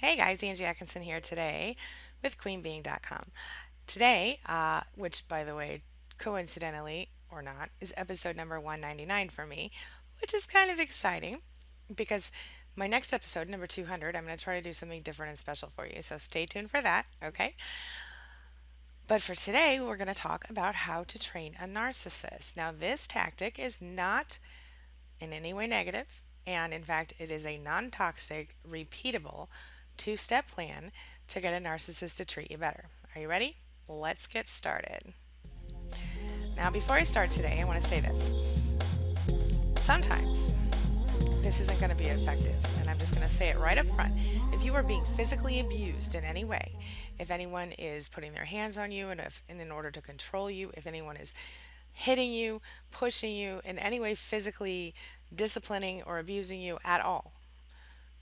Hey guys, Angie Atkinson here today with QueenBeing.com. Today, which by the way, coincidentally or not, is episode number 199 for me, which is kind of exciting because my next episode, number 200, I'm going to try to do something different and special for you. So stay tuned for that, okay? But for today, we're going to talk about how to train a narcissist. Now, this tactic is not in any way negative, and in fact, it is a non toxic, repeatable two-step plan to get a narcissist to treat you better. Are you ready? Let's get started. Now, before I start today, I want to say this. Sometimes this isn't going to be effective, and I'm just going to say it right up front. If you are being physically abused in any way, if anyone is putting their hands on you and in order to control you, if anyone is hitting you, pushing you, in any way physically disciplining or abusing you at all,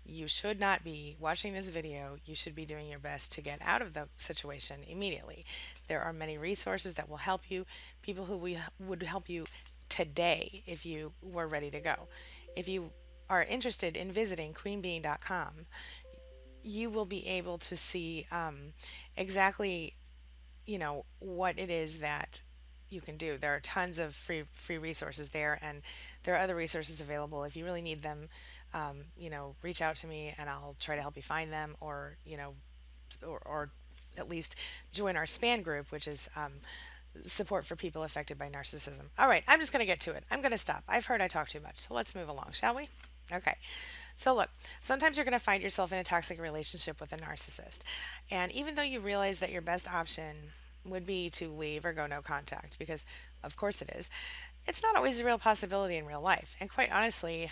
you should not be watching this video. You should be doing your best to get out of the situation immediately. There are many resources that will help you, people who would help you today if you were ready to go. If you are interested in visiting queenbeing.com, you will be able to see exactly, what it is that you can do. There are tons of free resources there, and there are other resources available if you really need them. Reach out to me and I'll try to help you find them, or at least join our span group, which is support for people affected by narcissism. All right, I'm just going to get to it. I'm going to stop. I've heard I talk too much, so let's move along, shall we? Okay. So, look, sometimes you're going to find yourself in a toxic relationship with a narcissist. And even though you realize that your best option would be to leave or go no contact, because of course it is, it's not always a real possibility in real life. And quite honestly,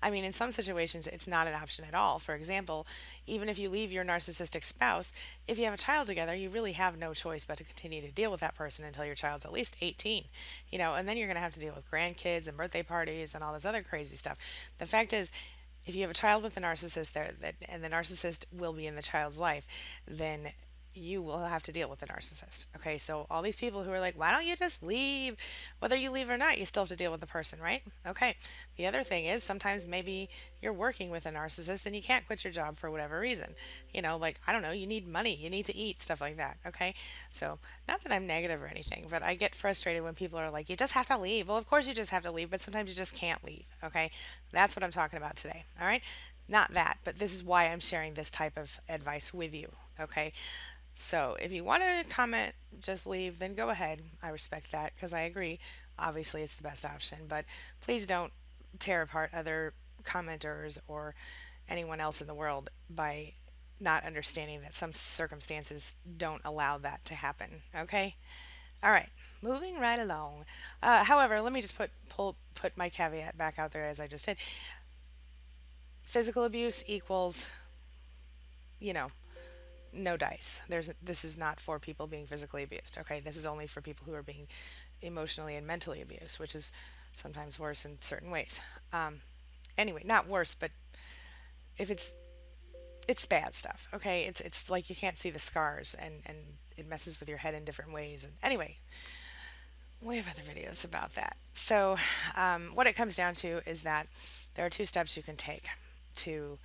I mean, in some situations, it's not an option at all. For example, even if you leave your narcissistic spouse, if you have a child together, you really have no choice but to continue to deal with that person until your child's at least 18, and then you're going to have to deal with grandkids and birthday parties and all this other crazy stuff. The fact is, if you have a child with a narcissist and the narcissist will be in the child's life, then you will have to deal with the narcissist. Okay, so all these people who are like, why don't you just leave? Whether you leave or not, you still have to deal with the person, right? Okay. The other thing is sometimes maybe you're working with a narcissist and you can't quit your job for whatever reason. Like, I don't know, you need money, you need to eat, stuff like that. Okay. So, not that I'm negative or anything, but I get frustrated when people are like, you just have to leave. Well, of course you just have to leave, but sometimes you just can't leave. Okay. That's what I'm talking about today. All right. Not that, but this is why I'm sharing this type of advice with you. Okay. So if you want to comment, just leave, then go ahead. I respect that because I agree. Obviously, it's the best option, but please don't tear apart other commenters or anyone else in the world by not understanding that some circumstances don't allow that to happen. Okay? All right, moving right along. However, let me just put my caveat back out there as I just did. Physical abuse equals, you know, no dice. This is not for people being physically abused. Okay, this is only for people who are being emotionally and mentally abused, which is sometimes worse in certain ways. Anyway, not worse, but if it's bad stuff. Okay, it's like you can't see the scars, and it messes with your head in different ways. And anyway, we have other videos about that. So, what it comes down to is that there are two steps you can take to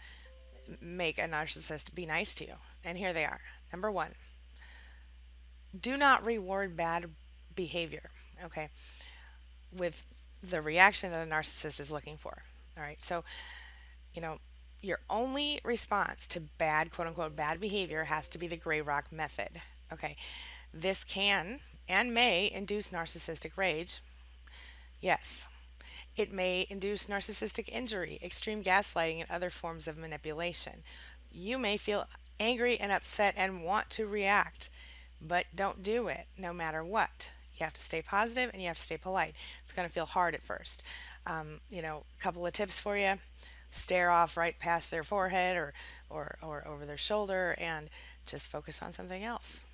make a narcissist be nice to you. And here they are. Number one, do not reward bad behavior, okay, with the reaction that a narcissist is looking for. All right. So, you know, your only response to bad, quote unquote, bad behavior has to be the gray rock method. Okay. This can and may induce narcissistic rage. Yes. It may induce narcissistic injury, extreme gaslighting, and other forms of manipulation. You may feel angry and upset and want to react, but don't do it no matter what. You have to stay positive and you have to stay polite. It's going to feel hard at first. A couple of tips for you: stare off right past their forehead or over their shoulder and just focus on something else.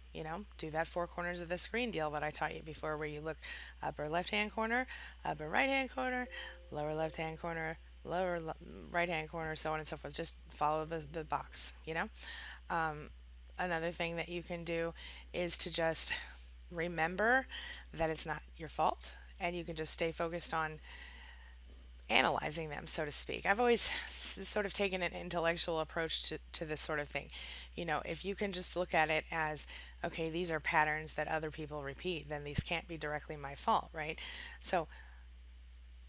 Do that four corners of the screen deal that I taught you before, where you look upper left hand corner, upper right hand corner, lower left hand corner, right hand corner, so on and so forth. Just follow the box. Another thing that you can do is to just remember that it's not your fault, and you can just stay focused on analyzing them, so to speak. I've always sort of taken an intellectual approach to this sort of thing. If you can just look at it as, okay, these are patterns that other people repeat, then these can't be directly my fault, right? So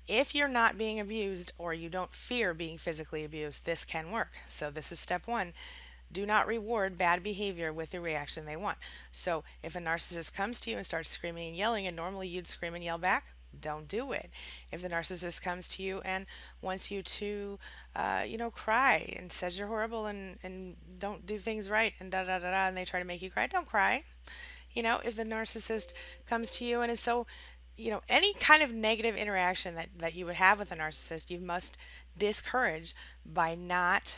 if you're not being abused or you don't fear being physically abused, this can work. So this is step one. Do not reward bad behavior with the reaction they want. So if a narcissist comes to you and starts screaming and yelling, and normally you'd scream and yell back, don't do it. If the narcissist comes to you and wants you to, cry and says you're horrible and don't do things right and da da da da, and they try to make you cry, don't cry. If the narcissist comes to you and is so, any kind of negative interaction that you would have with a narcissist, you must discourage by not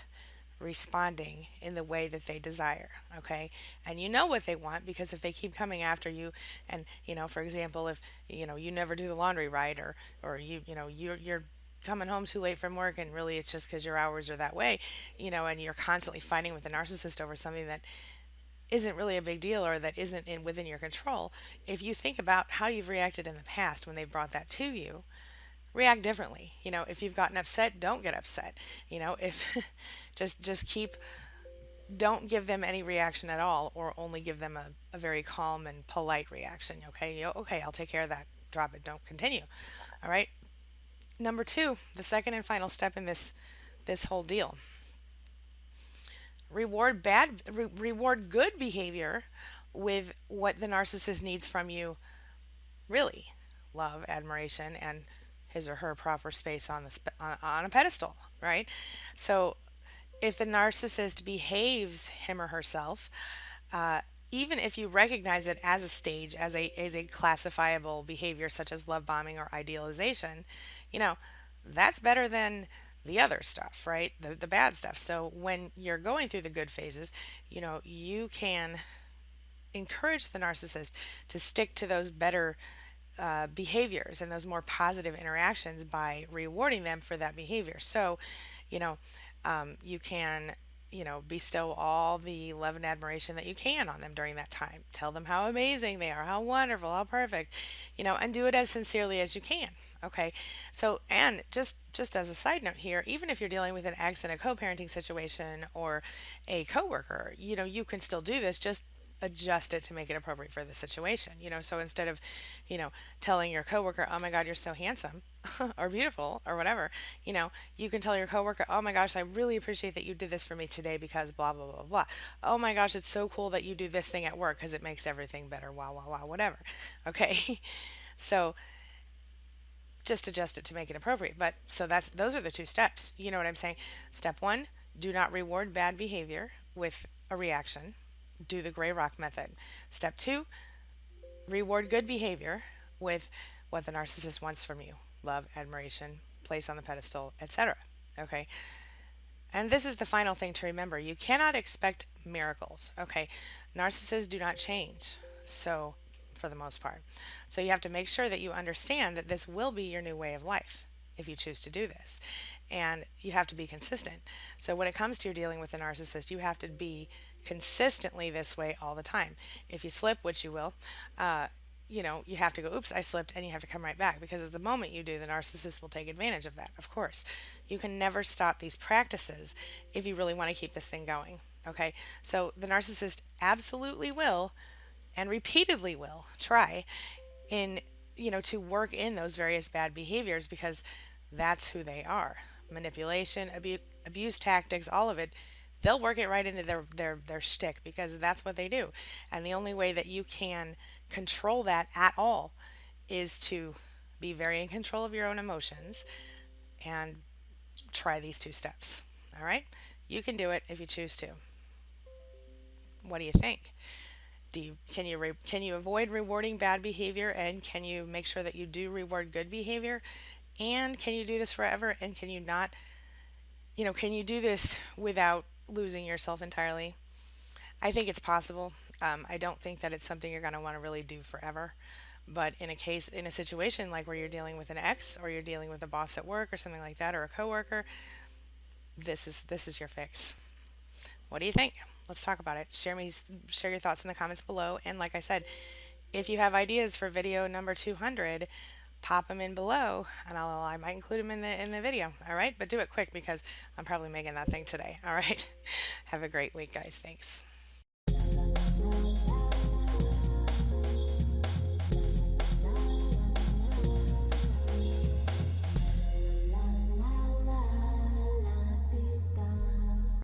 responding in the way that they desire. Okay. And you know what they want, because if they keep coming after you, and for example, if you never do the laundry right, or you're coming home too late from work, and really it's just because your hours are that way, and you're constantly fighting with the narcissist over something that isn't really a big deal or that isn't within your control. If you think about how you've reacted in the past when they brought that to you, react differently. If you've gotten upset, don't get upset. If just keep, don't give them any reaction at all, or only give them a very calm and polite reaction. Okay. Okay, I'll take care of that. Drop it. Don't continue. All right. Number two, the second and final step in this whole deal. Reward good behavior with what the narcissist needs from you, really: love, admiration, and his or her proper space on a pedestal, right? So if the narcissist behaves him or herself, uh, even if you recognize it as a stage, as a classifiable behavior such as love bombing or idealization, you know, that's better than the other stuff, right? The bad stuff. So when you're going through the good phases, you can encourage the narcissist to stick to those better behaviors and those more positive interactions by rewarding them for that behavior. So, you know, you can, bestow all the love and admiration that you can on them during that time. Tell them how amazing they are, how wonderful, how perfect, and do it as sincerely as you can. Okay. So, and just as a side note here, even if you're dealing with an ex in a co-parenting situation or a coworker, you can still do this. Just adjust it to make it appropriate for the situation. So instead of, telling your coworker, "Oh my God, you're so handsome," or beautiful, or whatever, you can tell your coworker, "Oh my gosh, I really appreciate that you did this for me today because blah blah blah blah. Oh my gosh, it's so cool that you do this thing at work because it makes everything better. Wow wow wow, whatever." Okay, so just adjust it to make it appropriate. But so those are the two steps. You know what I'm saying? Step one: do not reward bad behavior with a reaction. Do the gray rock method. Step two: reward good behavior with what the narcissist wants from you: love, admiration, place on the pedestal, etc. Okay. And this is the final thing to remember: you cannot expect miracles. Okay. Narcissists do not change. So, for the most part. So, you have to make sure that you understand that this will be your new way of life if you choose to do this. And you have to be consistent. So, when it comes to your dealing with a narcissist, you have to be consistently this way all the time. If you slip, which you will, you have to go, "Oops, I slipped," and you have to come right back, because at the moment you do, the narcissist will take advantage of that, of course. You can never stop these practices if you really want to keep this thing going. Okay, so the narcissist absolutely will and repeatedly will try to work in those various bad behaviors, because that's who they are. Manipulation, abuse tactics, all of it. They'll work it right into their shtick, because that's what they do. And the only way that you can control that at all is to be very in control of your own emotions and try these two steps. All right? You can do it if you choose to. What do you think? Can you avoid rewarding bad behavior, and can you make sure that you do reward good behavior? And can you do this forever? And can you not, can you do this without losing yourself entirely? I think it's possible. I don't think that it's something you're going to want to really do forever. But in a situation like where you're dealing with an ex, or you're dealing with a boss at work or something like that, or a coworker, this is your fix. What do you think? Let's talk about it. Share your thoughts in the comments below. And like I said, if you have ideas for video number 200, pop them in below, and I might include them in the video. All right, but do it quick because I'm probably making that thing today. All right, have a great week, guys. Thanks.